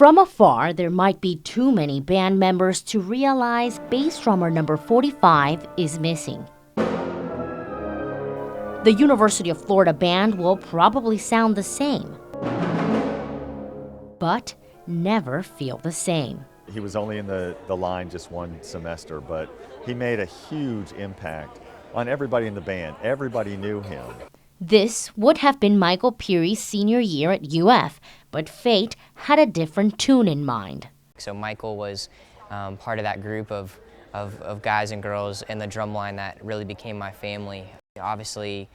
From afar, there might be too many band members to realize bass drummer number 45 is missing. The University of Florida band will probably sound the same, but never feel the same. He was only in the line just one semester, but he made a huge impact on everybody in the band. Everybody knew him. This would have been Michael Pirie's senior year at UF, but fate had a different tune in mind. So Michael was part of that group of guys and girls in the drum line that really became my family. Obviously,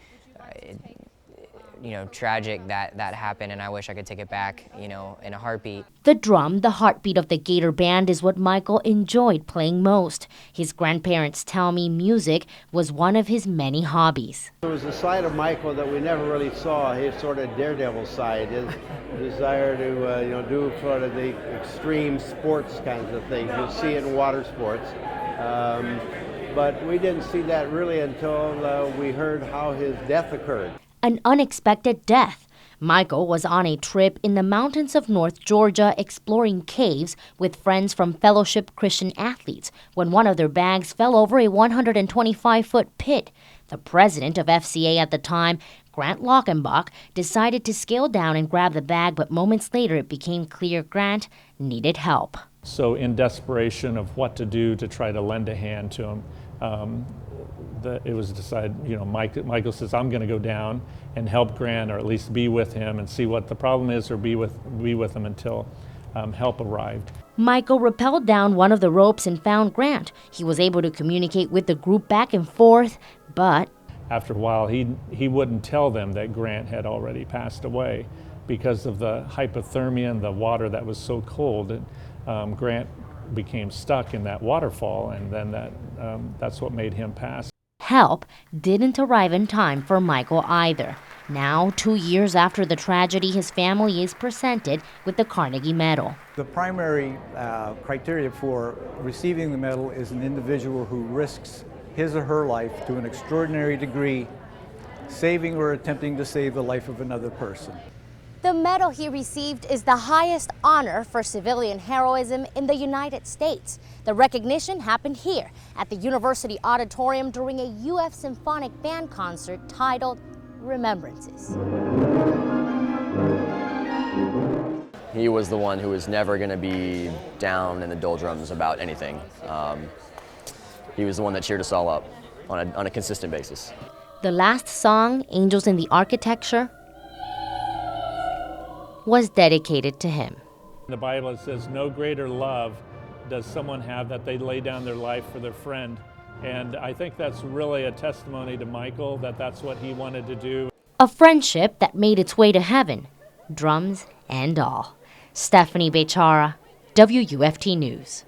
tragic that happened, and I wish I could take it back, in a heartbeat. The drum, the heartbeat of the Gator Band, is what Michael enjoyed playing most. His grandparents tell me music was one of his many hobbies. There was a side of Michael that we never really saw, his sort of daredevil side, his desire to do sort of the extreme sports kinds of things. You'll see it in water sports. But we didn't see that really until we heard how his death occurred. An unexpected death. Michael was on a trip in the mountains of North Georgia exploring caves with friends from Fellowship Christian Athletes when one of their bags fell over a 125-foot pit. The president of FCA at the time, Grant Lockenbach, decided to scale down and grab the bag, but moments later it became clear Grant needed help. So in desperation of what to do to try to lend a hand to him, it was decided, Michael says, I'm going to go down and help Grant, or at least be with him and see what the problem is, or be with him until help arrived. Michael rappelled down one of the ropes and found Grant. He was able to communicate with the group back and forth, but after a while, he wouldn't tell them that Grant had already passed away because of the hypothermia and the water that was so cold. And Grant became stuck in that waterfall, and then that's what made him pass. Help didn't arrive in time for Michael either. Now, 2 years after the tragedy, his family is presented with the Carnegie Medal. The primary criteria for receiving the medal is an individual who risks his or her life to an extraordinary degree, saving or attempting to save the life of another person. The medal he received is the highest honor for civilian heroism in the United States. The recognition happened here at the University Auditorium during a UF Symphonic Band concert titled Remembrances. He was the one who was never going to be down in the doldrums about anything. He was the one that cheered us all up on a consistent basis. The last song, Angels in the Architecture, was dedicated to him. In the Bible it says, no greater love does someone have that they lay down their life for their friend. And I think that's really a testimony to Michael, that that's what he wanted to do. A friendship that made its way to heaven, drums and all. Stephanie Bechara, WUFT News.